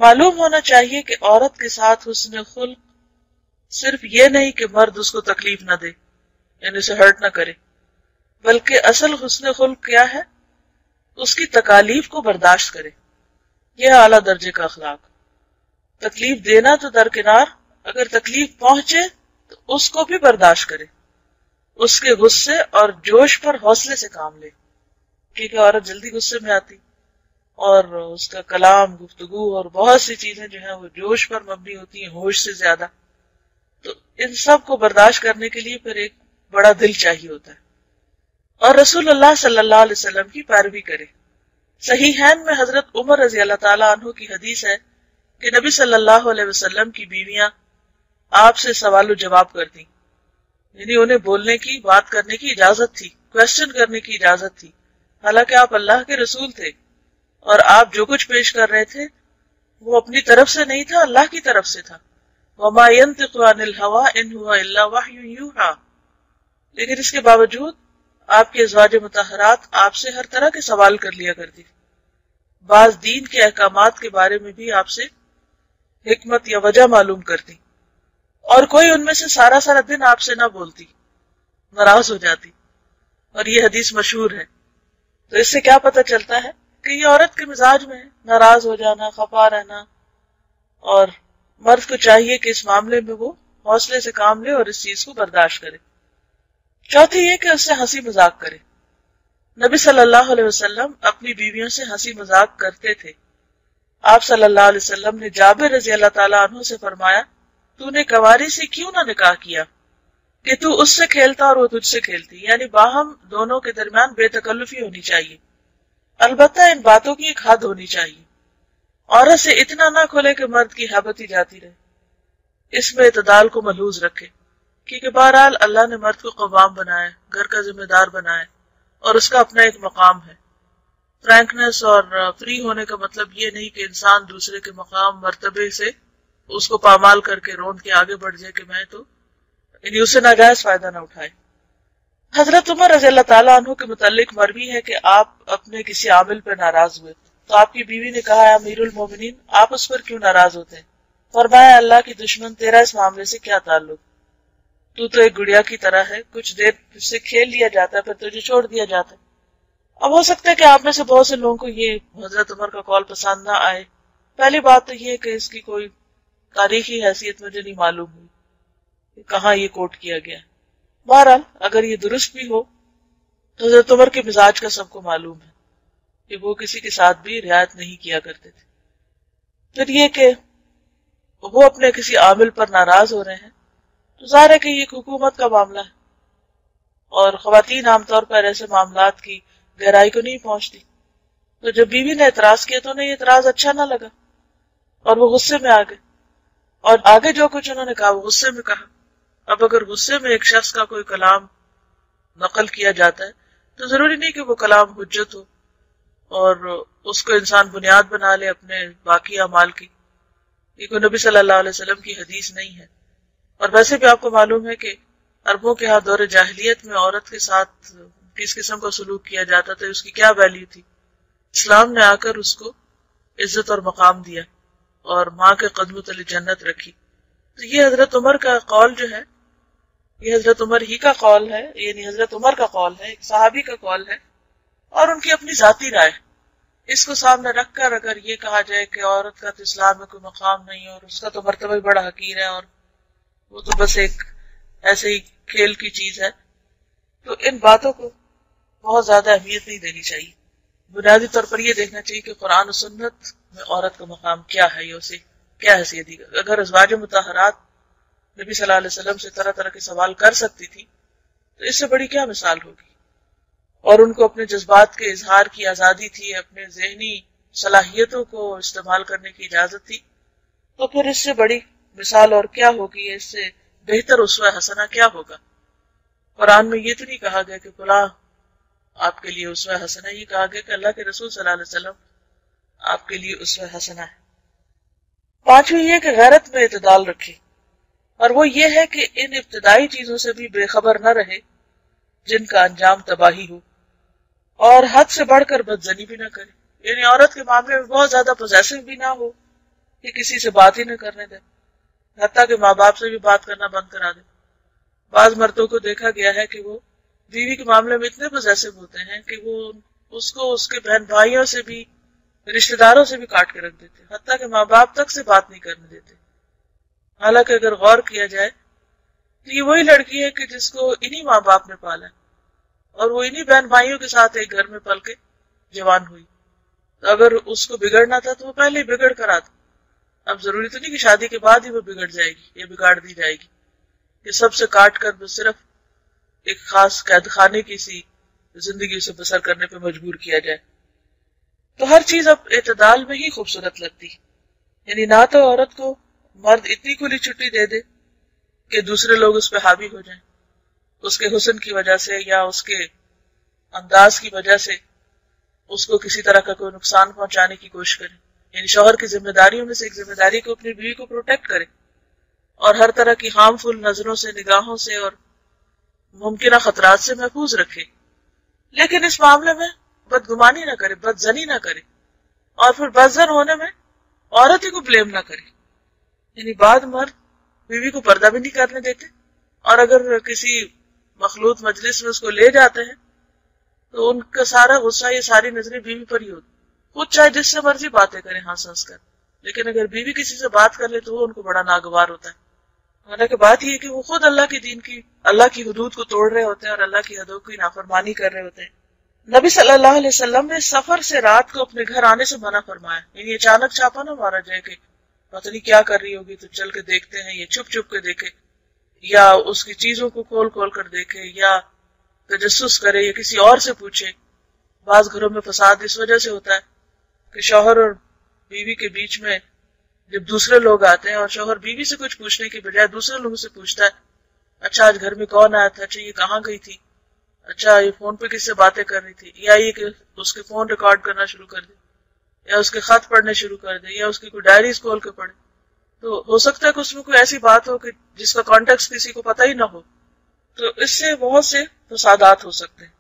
معلوم ہونا چاہیے کہ عورت کے ساتھ حسن خلق صرف یہ نہیں کہ مرد اس کو تکلیف نہ دے یعنی اسے ہرٹ نہ کرے، بلکہ اصل حسن خلق کیا ہے؟ اس کی تکالیف کو برداشت کرے. یہ اعلیٰ درجے کا اخلاق. تکلیف دینا تو درکنار، اگر تکلیف پہنچے تو اس کو بھی برداشت کرے، اس کے غصے اور جوش پر حوصلے سے کام لے، کیونکہ عورت جلدی غصے میں آتی اور اس کا کلام، گفتگو اور بہت سی چیزیں جو ہیں وہ جوش پر مبنی ہوتی ہیں، ہوش سے زیادہ. تو ان سب کو برداشت کرنے کے لیے پھر ایک بڑا دل چاہیے ہوتا ہے، اور رسول اللہ صلی اللہ علیہ وسلم کی پیروی کرے. صحیحین میں حضرت عمر رضی اللہ تعالیٰ عنہ کی حدیث ہے کہ نبی صلی اللہ علیہ وسلم کی بیویاں آپ سے سوال و جواب کرتی، یعنی انہیں بولنے کی، بات کرنے کی اجازت تھی، کوشچن کرنے کی اجازت تھی، حالانکہ آپ اللہ کے رسول تھے اور آپ جو کچھ پیش کر رہے تھے وہ اپنی طرف سے نہیں تھا، اللہ کی طرف سے تھا. وَمَا يَنْطِقُ عَنِ الْهَوَىٰ إِنْ هُوَ إِلَّا وَحْيٌ يُوحَىٰ. لیکن اس کے باوجود آپ کے ازواج مطہرات آپ سے ہر طرح کے سوال کر لیا کرتی، بعض دین کے احکامات کے بارے میں بھی آپ سے حکمت یا وجہ معلوم کرتی، اور کوئی ان میں سے سارا دن آپ سے نہ بولتی، ناراض ہو جاتی. اور یہ حدیث مشہور ہے. تو اس سے کیا پتہ چلتا ہے کہ یہ عورت کے مزاج میں ہے، ناراض ہو جانا، خفا رہنا، اور مرد کو چاہیے کہ اس معاملے میں وہ حوصلے سے کام لے اور اس چیز کو برداشت کرے. چوتھی یہ کہ اس سے ہنسی مذاق کرے. نبی صلی اللہ علیہ وسلم اپنی بیویوں سے ہنسی مذاق کرتے تھے. آپ صلی اللہ علیہ وسلم نے جابر رضی اللہ تعالیٰ عنہ سے فرمایا، تو نے کنواری سے کیوں نہ نکاح کیا کہ تو اس سے کھیلتا اور وہ تجھ سے کھیلتی، یعنی باہم دونوں کے درمیان بے تکلفی ہونی چاہیے. البتہ ان باتوں کی ایک حد ہونی چاہیے. عورت سے اتنا نہ کھلے کہ مرد کی حیبت ہی جاتی رہے. اس میں اعتدال کو ملحوظ رکھے، کیونکہ بہرحال اللہ نے مرد کو قوام بنایا، گھر کا ذمہ دار بنایا، اور اس کا اپنا ایک مقام ہے. فرینکنس اور فری ہونے کا مطلب یہ نہیں کہ انسان دوسرے کے مقام مرتبے سے اس کو پامال کر کے روند کے آگے بڑھ جائے کہ میں تو یعنی اسے ناجائز فائدہ نہ اٹھائے. حضرت عمر رضی اللہ تعالیٰ عنہ کے متعلق مروی ہے کہ آپ اپنے کسی عامل پر ناراض ہوئے تو آپ کی بیوی نے کہا، امیر المومنین آپ اس پر کیوں ناراض ہوتے ہیں؟ فرمایا، اللہ کی دشمن، تیرا اس معاملے سے کیا تعلق؟ تو ایک گڑیا کی طرح ہے، کچھ دیر سے کھیل لیا جاتا ہے پھر تجھے چھوڑ دیا جاتا ہے. اب ہو سکتا ہے کہ آپ میں سے بہت سے لوگوں کو یہ حضرت عمر کا قول پسند نہ آئے. پہلی بات تو یہ کہ اس کی کوئی تاریخی حیثیت مجھے نہیں معلوم ہوئی کہ کہاں یہ کوٹ کیا گیا. بہرحال اگر یہ درست بھی ہو تو حضرت عمر کے مزاج کا سب کو معلوم ہے کہ وہ کسی کے ساتھ بھی رعایت نہیں کیا کرتے تھے. پھر یہ کہ وہ اپنے کسی عامل پر ناراض ہو رہے ہیں تو ظاہر ہے کہ یہ حکومت کا معاملہ ہے، اور خواتین عام طور پر ایسے معاملات کی گہرائی کو نہیں پہنچتی. تو جب بیوی نے اعتراض کیا تو انہیں یہ اعتراض اچھا نہ لگا اور وہ غصے میں آ گئے، اور آگے جو کچھ انہوں نے کہا وہ غصے میں کہا. اب اگر غصے میں ایک شخص کا کوئی کلام نقل کیا جاتا ہے تو ضروری نہیں کہ وہ کلام حجت ہو اور اس کو انسان بنیاد بنا لے اپنے باقی اعمال کی. یہ کوئی نبی صلی اللہ علیہ وسلم کی حدیث نہیں ہے. اور ویسے بھی آپ کو معلوم ہے کہ عربوں کے ہاں دور جاہلیت میں عورت کے ساتھ کس قسم کا سلوک کیا جاتا تھا، اس کی کیا ویلیو تھی. اسلام نے آ کر اس کو عزت اور مقام دیا اور ماں کے قدموں تلے جنت رکھی. تو یہ حضرت عمر کا قول جو ہے، یہ حضرت عمر ہی کا قول ہے، یعنی حضرت عمر کا قول ہے، ایک صحابی کا قول ہے اور ان کی اپنی ذاتی رائے. اس کو سامنے رکھ کر اگر یہ کہا جائے کہ عورت کا تو اسلام میں کوئی مقام نہیں اور اس کا تو مرتبہ بھی بڑا حقیر ہے اور وہ تو بس ایک ایسے ہی کھیل کی چیز ہے، تو ان باتوں کو بہت زیادہ اہمیت نہیں دینی چاہیے. بنیادی طور پر یہ دیکھنا چاہیے کہ قرآن و سنت میں عورت کا مقام کیا ہے، یا اسے کیا حیثیت دی. اگر ازواج مطہرات نبی صلی اللہ علیہ وسلم سے طرح طرح کے سوال کر سکتی تھی تو اس سے بڑی کیا مثال ہوگی. اور ان کو اپنے جذبات کے اظہار کی آزادی تھی، اپنے ذہنی صلاحیتوں کو استعمال کرنے کی اجازت تھی، تو پھر اس سے بڑی مثال اور کیا ہوگی، اس سے بہتر اسوہ حسنہ کیا ہوگا. قرآن میں یہ تو نہیں کہا گیا کہ فلاں آپ کے لیے اسوہ حسنہ، یہ کہا گیا کہ اللہ کے رسول صلی اللہ علیہ وسلم آپ کے لیے اسوہ حسنہ ہے. پانچویں یہ کہ غیرت میں اعتدال رکھے، اور وہ یہ ہے کہ ان ابتدائی چیزوں سے بھی بے خبر نہ رہے جن کا انجام تباہی ہو، اور حد سے بڑھ کر بدزنی بھی نہ کرے. یعنی عورت کے معاملے میں بہت زیادہ پوزیسو بھی نہ ہو کہ کسی سے بات ہی نہ کرنے دے، حتیٰ کہ ماں باپ سے بھی بات کرنا بند کرا دے۔ بعض مردوں کو دیکھا گیا ہے کہ وہ بیوی کے معاملے میں اتنے پوزیسو ہوتے ہیں کہ وہ اس کو اس کے بہن بھائیوں سے بھی، رشتہ داروں سے بھی کاٹ کے رکھ دیتے، حتیٰ کہ ماں باپ تک سے بات نہیں کرنے دیتے۔ حالانکہ اگر غور کیا جائے تو یہ وہی لڑکی ہے کہ جس کو انہی ماں باپ نے پالا اور وہ انہی بہن بھائیوں کے ساتھ ایک گھر میں پل کے جوان ہوئی، تو اگر اس کو بگڑنا تھا تو وہ پہلے ہی بگڑ کر آتا۔ اب ضروری تو نہیں کہ شادی کے بعد ہی وہ بگڑ جائے گی یا بگاڑ دی جائے گی، کہ سب سے کاٹ کر وہ صرف ایک خاص قید خانے کی سی زندگی سے بسر کرنے پہ مجبور کیا جائے۔ تو ہر چیز اب اعتدال میں ہی خوبصورت لگتی، یعنی نہ تو عورت کو مرد اتنی کھلی چھٹی دے دے کہ دوسرے لوگ اس پہ حاوی ہو جائیں، اس کے حسن کی وجہ سے یا اس کے انداز کی وجہ سے اس کو کسی طرح کا کوئی نقصان پہنچانے کی کوشش کرے، یعنی شوہر کی ذمہ داریوں میں سے ایک ذمہ داری کو اپنی بیوی کو پروٹیکٹ کرے اور ہر طرح کی ہارمفل نظروں سے، نگاہوں سے اور ممکنہ خطرات سے محفوظ رکھے، لیکن اس معاملے میں بدگمانی نہ کرے، بدزنی نہ کرے، اور پھر بدزن ہونے میں عورت ہی کو بلیم نہ کرے۔ یعنی بعد مرد بیوی کو پردہ بھی نہیں کرنے دیتے، اور اگر کسی مخلوط مجلس میں اس کو لے جاتے ہیں تو ان کا سارا غصہ، یہ ساری نظریں بیوی پر ہی ہوتی، خود چاہے جس سے مرضی باتیں کریں ہنس ہنس کر، لیکن اگر بیوی کسی سے بات کر لے تو وہ ان کو بڑا ناگوار ہوتا ہے۔ حالانکہ بات یہ ہے کہ وہ خود اللہ کے دین کی، اللہ کی حدود کو توڑ رہے ہوتے ہیں اور اللہ کی حدوں کی نافرمانی کر رہے ہوتے ہیں۔ نبی صلی اللہ علیہ وسلم نے سفر سے رات کو اپنے گھر آنے سے منع فرمایا، یعنی اچانک چھاپا نہ مارا جائے کہ پتہ نہیں کیا کر رہی ہوگی تو چل کے دیکھتے ہیں، یا چھپ چھپ کے دیکھے، یا اس کی چیزوں کو کھول کھول کر دیکھے، یا تجسس کرے، یا کسی اور سے پوچھے۔ بعض گھروں میں فساد اس وجہ سے ہوتا ہے کہ شوہر اور بیوی کے بیچ میں جب دوسرے لوگ آتے ہیں اور شوہر بیوی سے کچھ پوچھنے کی بجائے دوسرے لوگوں سے پوچھتا ہے، اچھا آج گھر میں کون آیا تھا، اچھا یہ کہاں گئی تھی، اچھا یہ فون پہ کس سے باتیں کر رہی تھی، یا یہ کہ اس کے فون ریکارڈ کرنا شروع کر دے، یا اس کے خط پڑھنے شروع کر دے، یا اس کی کوئی ڈائریز کھول کے پڑھے، تو ہو سکتا ہے کہ اس میں کوئی ایسی بات ہو کہ جس کا کانٹیکٹ کسی کو پتہ ہی نہ ہو، تو اس سے بہت سے فسادات ہو سکتے ہیں۔